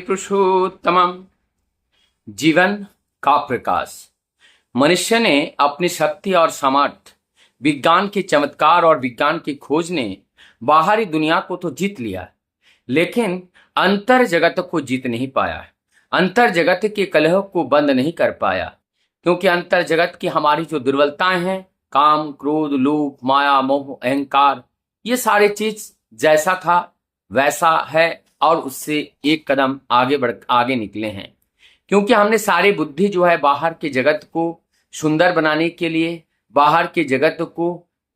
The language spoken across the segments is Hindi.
पुरुषोत्तमम। जीवन का प्रकाश। मनुष्य ने अपनी शक्ति और सामर्थ्य, विज्ञान के चमत्कार और विज्ञान की खोज ने बाहरी दुनिया को तो जीत लिया, लेकिन अंतर जगत को जीत नहीं पाया। अंतर जगत के कलह को बंद नहीं कर पाया, क्योंकि अंतर जगत की हमारी जो दुर्बलताएं हैं, काम, क्रोध, लोभ, माया, मोह, अहंकार, ये सारे चीज जैसा था वैसा है और उससे एक कदम आगे निकले हैं। क्योंकि हमने सारी बुद्धि जो है बाहर के जगत को सुंदर बनाने के लिए, बाहर के जगत को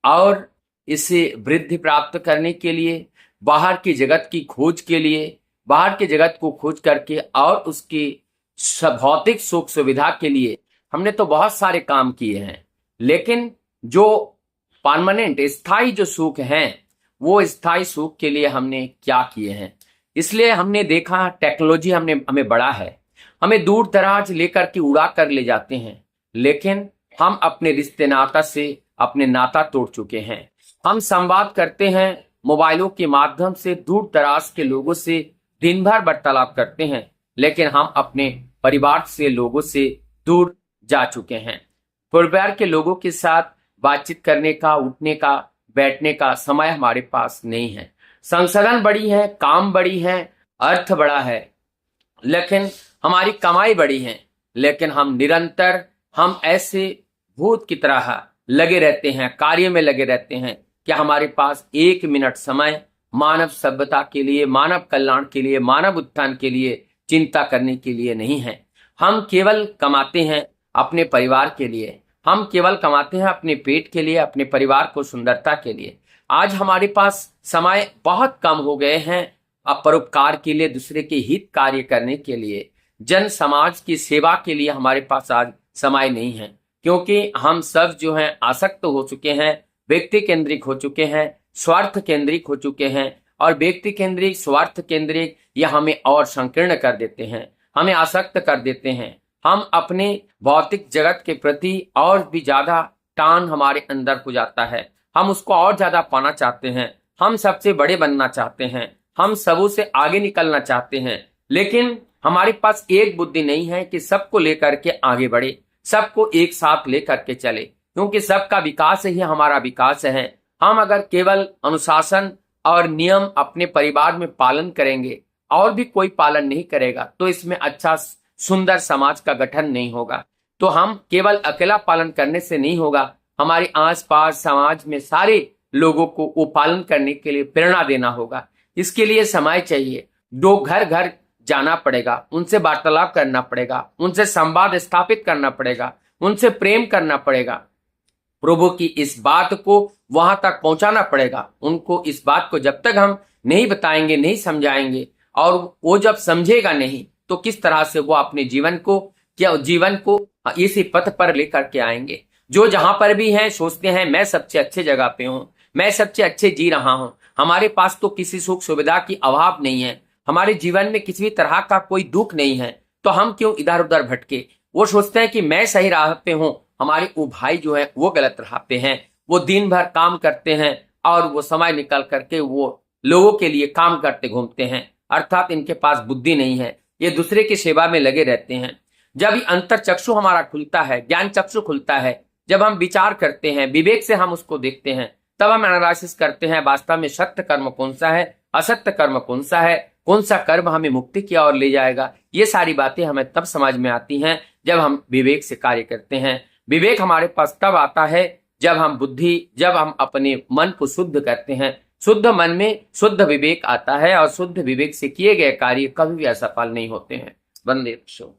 और इसे वृद्धि प्राप्त करने के लिए, बाहर के जगत की खोज के लिए, बाहर के जगत को खोज करके और उसकी भौतिक सुख सुविधा के लिए हमने तो बहुत सारे काम किए हैं, लेकिन जो परमानेंट स्थायी जो सुख हैं, वो स्थायी सुख के लिए हमने क्या किए हैं। इसलिए हमने देखा टेक्नोलॉजी हमें बड़ा है, हमें दूर दराज लेकर के उड़ा कर ले जाते हैं, लेकिन हम अपने रिश्ते नाता से अपने नाता तोड़ चुके हैं। हम संवाद करते हैं मोबाइलों के माध्यम से, दूर दराज के लोगों से दिन भर वार्तालाप करते हैं, लेकिन हम अपने परिवार से लोगों से दूर जा चुके हैं। परिवार के लोगों के साथ बातचीत करने का, उठने का, बैठने का समय हमारे पास नहीं है। संसाधन बड़ी है, काम बड़ी है, अर्थ बड़ा है, लेकिन हमारी कमाई बड़ी है, लेकिन हम ऐसे भूत की तरह लगे रहते हैं, कार्य में लगे रहते हैं कि हमारे पास एक मिनट समय मानव सभ्यता के लिए, मानव कल्याण के लिए, मानव उत्थान के लिए चिंता करने के लिए नहीं है। हम केवल कमाते हैं अपने परिवार के लिए, हम केवल कमाते हैं अपने पेट के लिए, अपने परिवार को सुंदरता के लिए। आज हमारे पास समय बहुत कम हो गए हैं परोपकार के लिए, दूसरे के हित कार्य करने के लिए, जन समाज की सेवा के लिए हमारे पास आज समय नहीं है, क्योंकि हम सब जो हैं आसक्त हो चुके हैं, व्यक्ति केंद्रिक हो चुके हैं, स्वार्थ केंद्रिक हो चुके हैं। और व्यक्ति केंद्रिक, स्वार्थ केंद्रिक यह हमें और संकीर्ण कर देते हैं, हमें आसक्त कर देते हैं। हम अपने भौतिक जगत के प्रति और भी ज्यादा टान हमारे अंदर हो जाता है, हम उसको और ज्यादा पाना चाहते हैं, हम सबसे बड़े बनना चाहते हैं, हम सबों से आगे निकलना चाहते हैं, लेकिन हमारे पास एक बुद्धि नहीं है कि सबको लेकर के आगे बढ़े, सबको एक साथ लेकर के चले, क्योंकि सबका विकास ही हमारा विकास है। हम अगर केवल अनुशासन और नियम अपने परिवार में पालन करेंगे और भी कोई पालन नहीं करेगा, तो इसमें अच्छा सुंदर समाज का गठन नहीं होगा। तो हम केवल अकेला पालन करने से नहीं होगा, हमारे आसपास समाज में सारे लोगों को वो पालन करने के लिए प्रेरणा देना होगा। इसके लिए समय चाहिए, दो घर घर जाना पड़ेगा, उनसे वार्तालाप करना पड़ेगा, उनसे संवाद स्थापित करना पड़ेगा, उनसे प्रेम करना पड़ेगा, प्रभु की इस बात को वहां तक पहुंचाना पड़ेगा। उनको इस बात को जब तक हम नहीं बताएंगे, नहीं समझाएंगे, और वो जब समझेगा नहीं, तो किस तरह से वो अपने जीवन को इसी पथ पर लेकर के आएंगे। जो जहां पर भी हैं सोचते हैं मैं सबसे अच्छे जगह पे हूं, मैं सबसे अच्छे जी रहा हूं, हमारे पास तो किसी सुख सुविधा की अभाव नहीं है, हमारे जीवन में किसी भी तरह का कोई दुख नहीं है, तो हम क्यों इधर उधर भटके। वो सोचते हैं कि मैं सही राह पे हूं, हमारे वो भाई जो है वो गलत राह पे हैं। वो दिन भर काम करते हैं और वो समय निकल करके वो लोगों के लिए काम करते घूमते हैं, अर्थात इनके पास बुद्धि नहीं है, ये दूसरे की सेवा में लगे रहते हैं। जब ये अंतर चक्षु हमारा खुलता है, ज्ञान चक्षु खुलता है, जब हम विचार करते हैं, विवेक से हम उसको देखते हैं, तब हम एनालिसिस करते हैं वास्तव में सत्य कर्म कौन सा है, असत्य कर्म कौन सा है, कौन सा कर्म हमें मुक्ति की ओर ले जाएगा। ये सारी बातें हमें तब समझ में आती हैं जब हम विवेक से कार्य करते हैं। विवेक हमारे पास तब आता है जब हम अपने मन को शुद्ध करते हैं। शुद्ध मन में शुद्ध विवेक आता है, और शुद्ध विवेक से किए गए कार्य कभी भी असफल नहीं होते हैं। वंदे मातरम।